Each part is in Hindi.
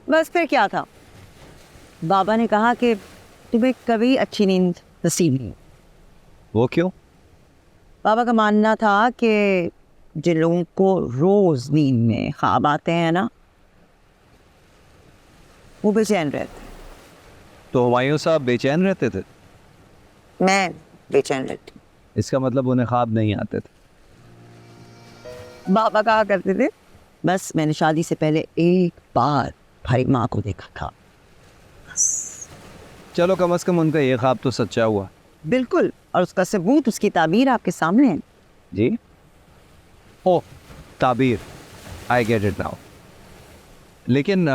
बस फिर क्या था, बाबा ने कहा कि तुम्हें कभी अच्छी नींद नसीब नहीं। वो क्यों? बाबा का मानना था कि जिन लोगों को रोज नींद में ख्वाब आते हैं ना, वो बेचैन रहते। तो हुमायूं साहब बेचैन रहते थे? मैं बेचैन रहती। इसका मतलब उन्हें ख्वाब नहीं आते थे। बाबा कहा करते थे, बस मैंने शादी से पहले एक बार भाई माँ को देखा था। चलो कम से कम उनका ये ख्वाब तो सच्चा हुआ। बिल्कुल, और उसका सबूत, उसकी ताबीर आपके सामने है। जी? ओ, ताबीर, आई गेट इट नाउ। लेकिन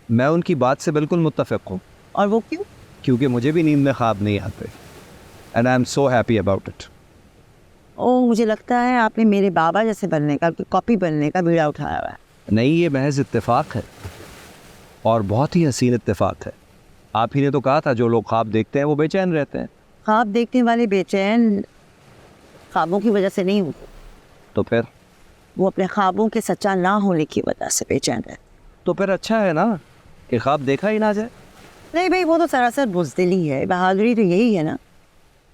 मैं उनकी बात से बिल्कुल मुत्तफ़िक़ हूँ। और वो क्यों? क्योंकि मुझे भी नींद में ख्वाब नहीं आते। And I am so happy about it. Oh, मुझे लगता है आपने मेरे बाबा जैसे बनने का, कॉपी बनने का बीड़ा उठाया हुआ है। नहीं, ये महज इत्तेफाक है, और बहुत ही हसीन इत्तेफाक है। आप ही ने तो कहा था जो लोग ख्वाब देखते हैं वो बेचैन रहते हैं। ख्वाब देखने वाले बेचैन ख्वाबों की वजह से नहीं होते, तो फिर? वो अपने ख्वाबों के सच्चा ना होने की वजह से बेचैन रहते। तो फिर अच्छा है ना कि ख्वाब देखा ही ना जाए। नहीं भाई, वो तो सरासर बुज़दिली है। बहादुरी तो यही है ना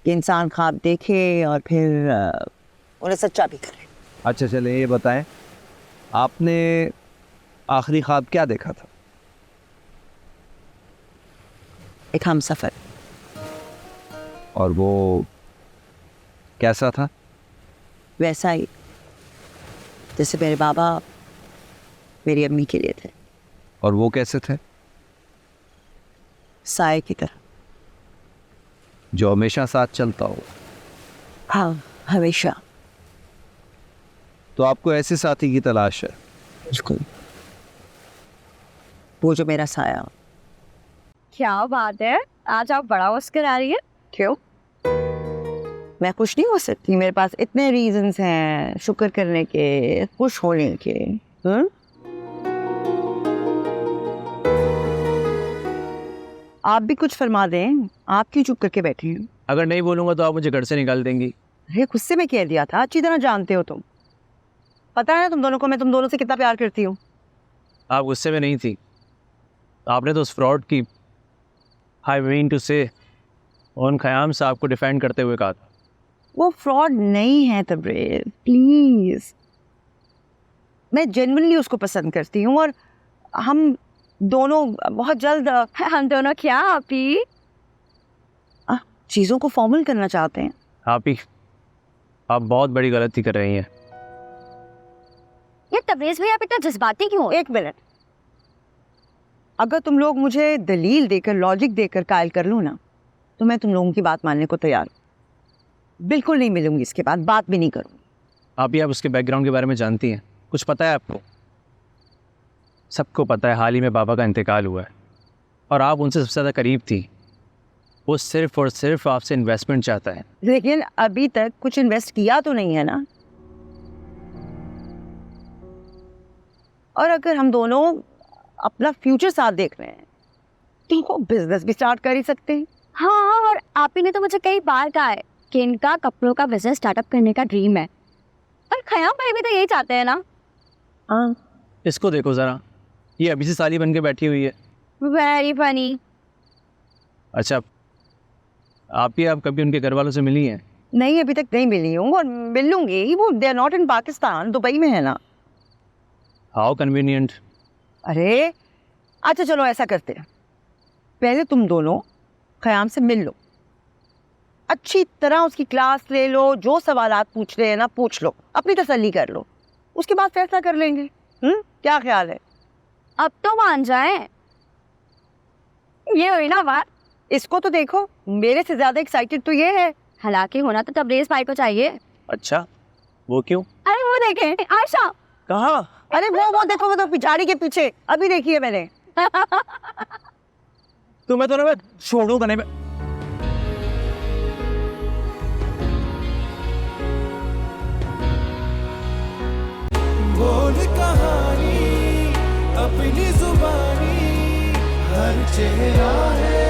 कि इंसान ख्वाब देखे और फिर उन्हें सच्चा भी करे। अच्छा चले, ये बताएं, आपने आखिरी ख्वाब क्या देखा था? एक हम सफ़र। और वो कैसा था? वैसा ही जैसे मेरे बाबा मेरी अम्मी के लिए थे। और वो कैसे थे? साए की तरह। जो हमेशा साथ चलता हो। हाँ, हमेशा। तो आपको ऐसे साथी की तलाश है? बिल्कुल, वो जो मेरा साया हो। क्या बात है, आज आप बड़ा मुस्कुरा आ रही है। क्यों? मैं खुश नहीं हो सकती? मेरे पास इतने रीजंस हैं शुक्र करने के, खुश होने के। आप भी कुछ फरमा दें, आप क्यों चुप करके बैठे हैं? अगर नहीं बोलूँगा तो आप मुझे घर से निकाल देंगी। अरे गुस्से में कह दिया था, अच्छी तरह जानते हो तुम। पता है ना तुम दोनों को मैं तुम दोनों से कितना प्यार करती हूँ। आप गुस्से में नहीं थी, आपने तो उस फ्रॉड की, आई मीन टू से, उन ख़याम साहब को डिफेंड करते हुए कहा था। वो फ्रॉड नहीं है तब्रेज़, प्लीज। मैं जेन्युइनली उसको पसंद करती हूँ, और हम दोनों बहुत जल्द हम दोनों क्या आपी चीज़ों को फॉर्मल करना चाहते हैं। आप बहुत बड़ी गलती कर रही हैं। ये तबरेज़ भाई, आप इतना जज्बाती क्यों हो? एक मिनट, अगर तुम लोग मुझे दलील देकर, लॉजिक देकर कायल कर लो ना, तो मैं तुम लोगों की बात मानने को तैयार हूँ। बिल्कुल नहीं मिलूंगी इसके बाद, बात भी नहीं करूँगी। आप उसके बैकग्राउंड के बारे में जानती हैं? कुछ पता है आपको? सबको पता है हाल ही में बाबा का इंतकाल हुआ है, और आप उनसे सबसे ज़्यादा करीब थी। वो सिर्फ और सिर्फ आपसे इन्वेस्टमेंट चाहता है। लेकिन अभी तक कुछ इन्वेस्ट किया तो नहीं है ना। और अगर हम दोनों अपना फ्यूचर साथ देख रहे हैं तो वो बिजनेस भी स्टार्ट कर ही सकते हैं। हाँ, और आपी ने तो मुझे कई बार कहा है कि इनका कपड़ों का बिजनेस स्टार्टअप करने का ड्रीम है, और ख़याम भाई भी तो यही चाहते हैं ना। हाँ, इसको देखो ज़रा, ये अभी से साली बन के बैठी हुई है। Very funny. अच्छा, आप कभी उनके घर वालों से मिली हैं? नहीं, अभी तक नहीं मिली हूँ, और मिल लूंगी। वो they are not in Pakistan, Dubai में है ना। How convenient. अरे अच्छा चलो ऐसा करते हैं, पहले तुम दोनों ख़याम से मिल लो, अच्छी तरह उसकी क्लास ले लो, जो सवालात पूछ रहे हैं ना पूछ लो, अपनी तसल्ली कर लो, उसके बाद फैसला कर लेंगे। क्या ख्याल है? अब तो मान जाए। ये हुई ना बात। इसको तो देखो, मेरे से ज्यादा एक्साइटेड तो ये है। हालांकि होना तो तबरेज़ भाई को चाहिए। अच्छा, वो क्यों? अरे वो देखें, आयशा। कहाँ? अरे वो देखो, वो तो पिछाड़ी के पीछे, अभी देखी है मैंने। तुम्हें तो ना मैं छोड़ूंगा नहीं। मैं बोल कहानी अपनी जुबानी, हर चेहरा है